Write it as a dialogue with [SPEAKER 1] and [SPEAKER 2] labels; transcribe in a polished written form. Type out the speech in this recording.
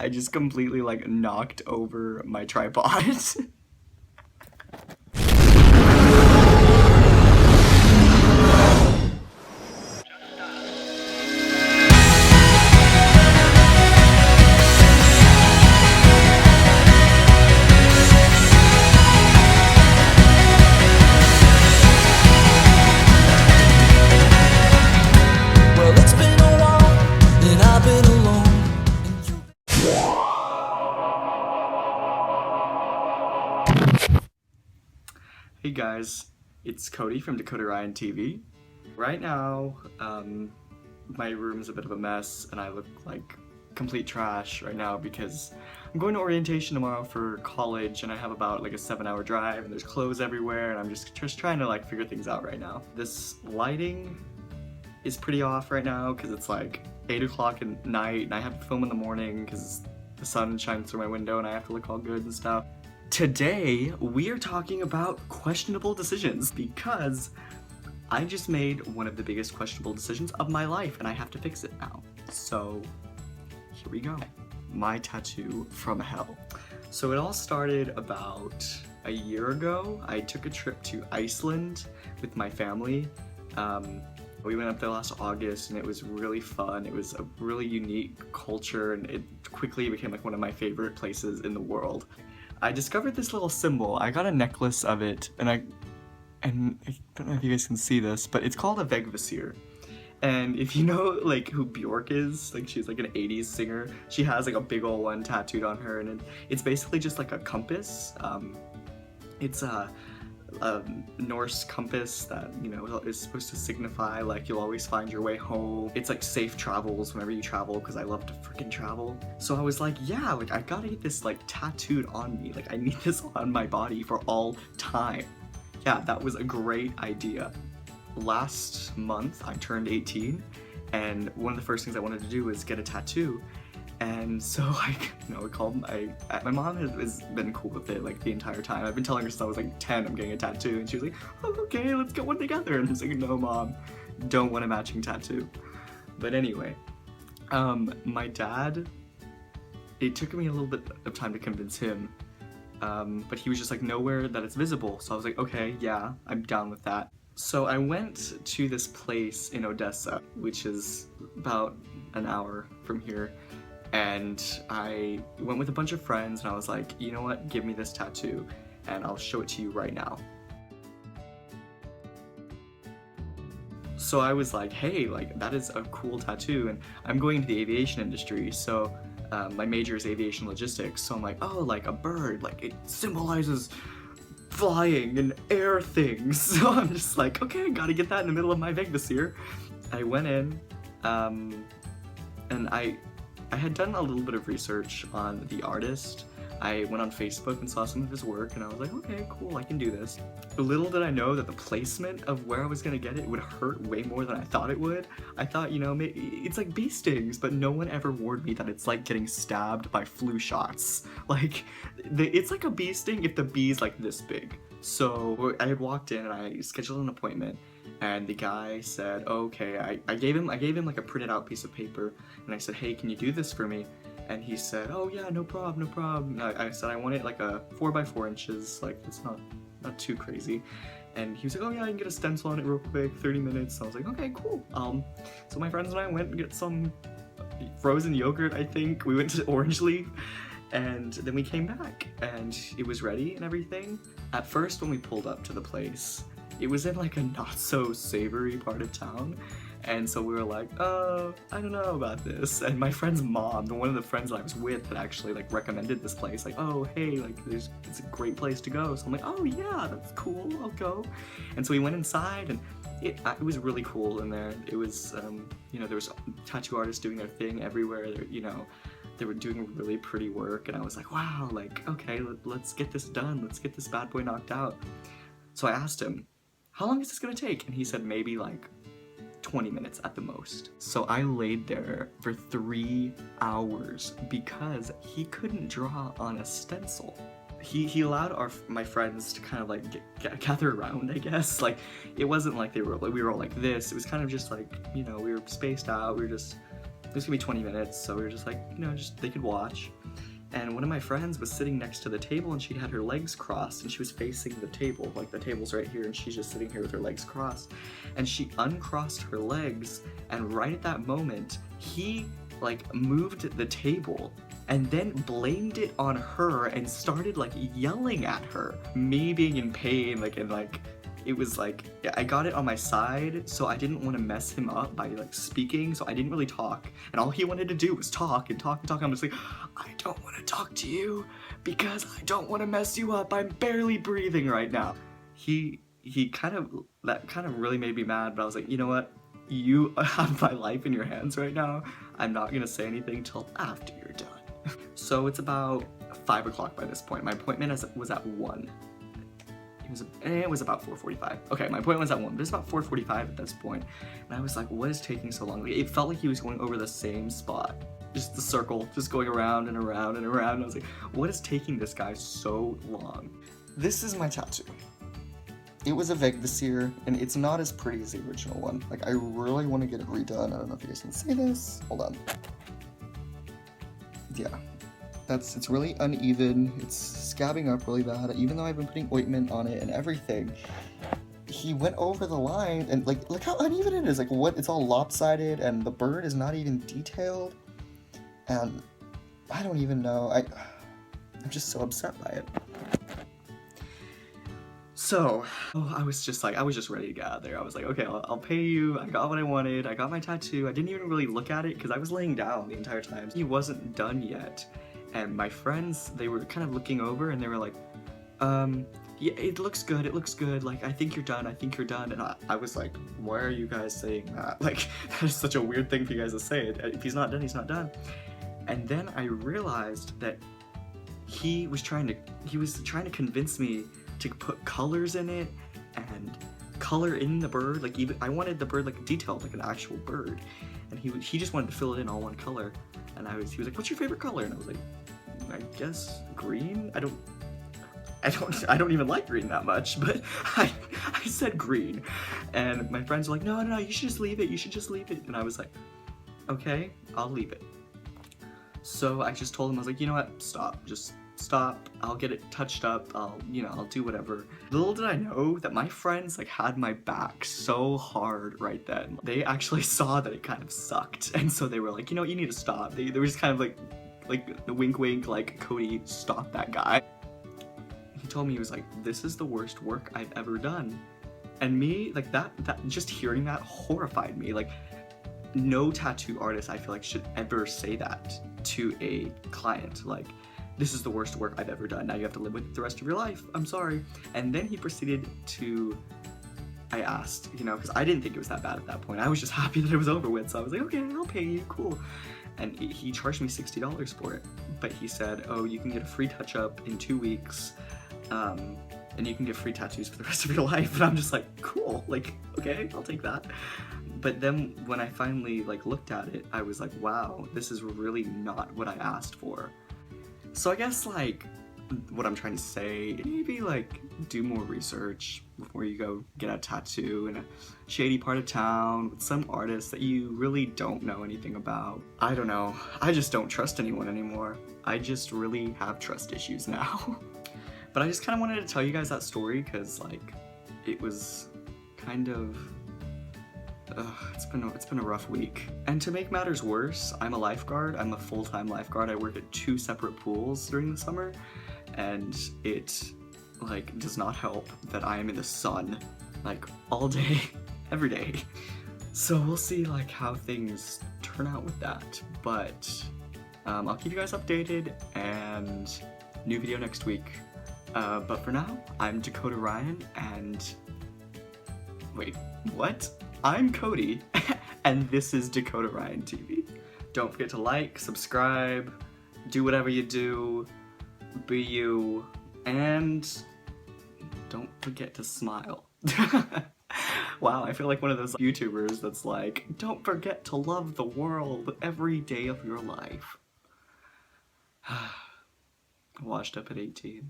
[SPEAKER 1] I just completely like knocked over my tripod.
[SPEAKER 2] Well, it's been a while, and I've been alone.
[SPEAKER 1] Hey guys, it's Cody from Dakotaryantv. Right now, my room's a bit of a mess and I look like complete trash right now because I'm going to orientation tomorrow for college and I have about like a 7-hour drive and there's clothes everywhere and I'm just trying to like figure things out right now. This lighting is pretty off right now because it's like 8 o'clock at night and I have to film in the morning because the sun shines through my window and I have to look all good and stuff. Today, we are talking about questionable decisions because I just made one of the biggest questionable decisions of my life and I have to fix it now. So, here we go. My tattoo from hell. So it all started about a year ago. I took a trip to Iceland with my family. We went up there last August and it was really fun. It was a really unique culture and it quickly became like one of my favorite places in the world. I discovered this little symbol. I got a necklace of it, and I don't know if you guys can see this, but it's called a Vegvisir. And if you know like who Bjork is, like she's like an 80s singer, she has like a big old one tattooed on her, and it's basically just like a compass. It's a Norse compass that, you know, is supposed to signify like you'll always find your way home. It's like safe travels whenever you travel because I love to freaking travel. So I was like, yeah, like I gotta get this like tattooed on me. Like I need this on my body for all time. Yeah, that was a great idea. Last month I turned 18 and one of the first things I wanted to do was get a tattoo. And so I called my mom has been cool with it like the entire time. I've been telling her since I was like 10 I'm getting a tattoo and she was like, oh, okay, let's get one together. And I was like, no mom, don't want a matching tattoo. But anyway, my dad, it took me a little bit of time to convince him, but he was just like, nowhere that it's visible. So I was like, okay, yeah, I'm down with that. So I went to this place in Odessa, which is about an hour from here. And I went with a bunch of friends and I was like, you know what, give me this tattoo and I'll show it to you right now. So I was like, hey, like that is a cool tattoo and I'm going into the aviation industry, so my major is aviation logistics, so I'm like, oh, like a bird, like it symbolizes flying and air things. So I'm just like, okay, I gotta get that in the middle of my Vegvisir. I went in and I had done a little bit of research on the artist. I went on Facebook and saw some of his work and I was like, okay, cool, I can do this. Little did I know that the placement of where I was gonna get it would hurt way more than I thought it would. I thought, you know, it's like bee stings, but no one ever warned me that it's like getting stabbed by flu shots. Like, it's like a bee sting if the bee's like this big. So I had walked in and I scheduled an appointment and the guy said, oh, okay, I gave him like a printed out piece of paper and I said, hey, can you do this for me? And he said, oh yeah, no problem, no problem. I said I want it like a 4x4 inches, like it's not too crazy. And he was like, oh yeah, I can get a stencil on it real quick, 30 minutes. So I was like, okay, cool. So my friends and I went and get some frozen yogurt, I think. We went to Orange Leaf and then we came back and it was ready and everything. At first when we pulled up to the place, it was in like a not so savory part of town. And so we were like, I don't know about this. And my friend's mom, one of the friends that I was with, had actually like recommended this place. Like, oh, hey, like it's a great place to go. So I'm like, oh yeah, that's cool, I'll go. And so we went inside and it was really cool in there. It was, you know, there was tattoo artists doing their thing everywhere. You know, they were doing really pretty work. And I was like, wow, like, okay, let's get this done. Let's get this bad boy knocked out. So I asked him, how long is this gonna take? And he said maybe like 20 minutes at the most. So I laid there for 3 hours because he couldn't draw on a stencil. He allowed my friends to kind of like gather around, I guess. Like, it wasn't like we were all like this. It was kind of just like, you know, we were spaced out. We were just it was gonna be 20 minutes, so we were just like, you know, just they could watch. And one of my friends was sitting next to the table and she had her legs crossed and she was facing the table, like the table's right here and she's just sitting here with her legs crossed. And she uncrossed her legs, and right at that moment, he like moved the table and then blamed it on her and started like yelling at her. Me being in pain, like, and like, it was like, I got it on my side, so I didn't want to mess him up by like speaking, so I didn't really talk. And all he wanted to do was talk and talk and talk. I'm just like, I don't want to talk to you because I don't want to mess you up. I'm barely breathing right now. He that kind of really made me mad, but I was like, you know what? You have my life in your hands right now. I'm not gonna say anything till after you're done. So it's about 5 o'clock by this point. My appointment was at 1. It was about 4:45. Okay, my appointment was at 1, but it's about 4:45 at this point. And I was like, what is taking so long? Like, it felt like he was going over the same spot. Just the circle, just going around and around and around. And I was like, what is taking this guy so long? This is my tattoo. It was a Veg this year, and it's not as pretty as the original one. Like, I really want to get it redone. I don't know if you guys can see this. Hold on. Yeah. It's really uneven, it's scabbing up really bad, even though I've been putting ointment on it and everything. He went over the line, and like, look how uneven it is, like what, it's all lopsided, and the bird is not even detailed, and I don't even know, I'm just so upset by it. So, I was just ready to get out of there. I was like, okay, I'll pay you, I got what I wanted, I got my tattoo. I didn't even really look at it, because I was laying down the entire time. He wasn't done yet. And my friends, they were kind of looking over and they were like, yeah, it looks good, like, I think you're done. And I was like, why are you guys saying that? Like, that is such a weird thing for you guys to say. If he's not done, he's not done. And then I realized that he was trying to convince me to put colors in it and color in the bird. Like, even I wanted the bird like detailed like an actual bird. And he just wanted to fill it in all one color. And he was like, what's your favorite color? And I was like, I guess green? I don't even like green that much, but I said green. And my friends were like, no, you should just leave it. And I was like, okay, I'll leave it. So I just told him, I was like, you know what, just stop, I'll get it touched up, I'll do whatever. Little did I know that my friends like had my back so hard right then. They actually saw that it kind of sucked, and so they were like, you know, you need to stop. They were just kind of like the wink wink, like, Cody, stop that guy. He told me, he was like, this is the worst work I've ever done. And me, like, that just hearing that horrified me. Like, no tattoo artist, I feel like, should ever say that to a client. Like, this is the worst work I've ever done. Now you have to live with it the rest of your life. I'm sorry. And then he proceeded to, I asked, you know, because I didn't think it was that bad at that point. I was just happy that it was over with. So I was like, okay, I'll pay you, cool. And he charged me $60 for it. But he said, oh, you can get a free touch-up in 2 weeks. And you can get free tattoos for the rest of your life. And I'm just like, cool, like, okay, I'll take that. But then when I finally like looked at it, I was like, wow, this is really not what I asked for. So I guess like what I'm trying to say, maybe like do more research before you go get a tattoo in a shady part of town with some artist that you really don't know anything about. I don't know, I just don't trust anyone anymore. I just really have trust issues now. But I just kind of wanted to tell you guys that story because like it was kind of it's been a rough week. And to make matters worse, I'm a lifeguard. I'm a full-time lifeguard. I work at 2 separate pools during the summer, and it like does not help that I am in the sun like all day, every day. So we'll see like how things turn out with that. But I'll keep you guys updated, and new video next week. But for now, I'm Dakota Ryan, and wait, what? I'm Cody, and this is Dakotaryantv. Don't forget to like, subscribe, do whatever you do, be you, and don't forget to smile. Wow, I feel like one of those YouTubers that's like, don't forget to love the world every day of your life. Washed up at 18.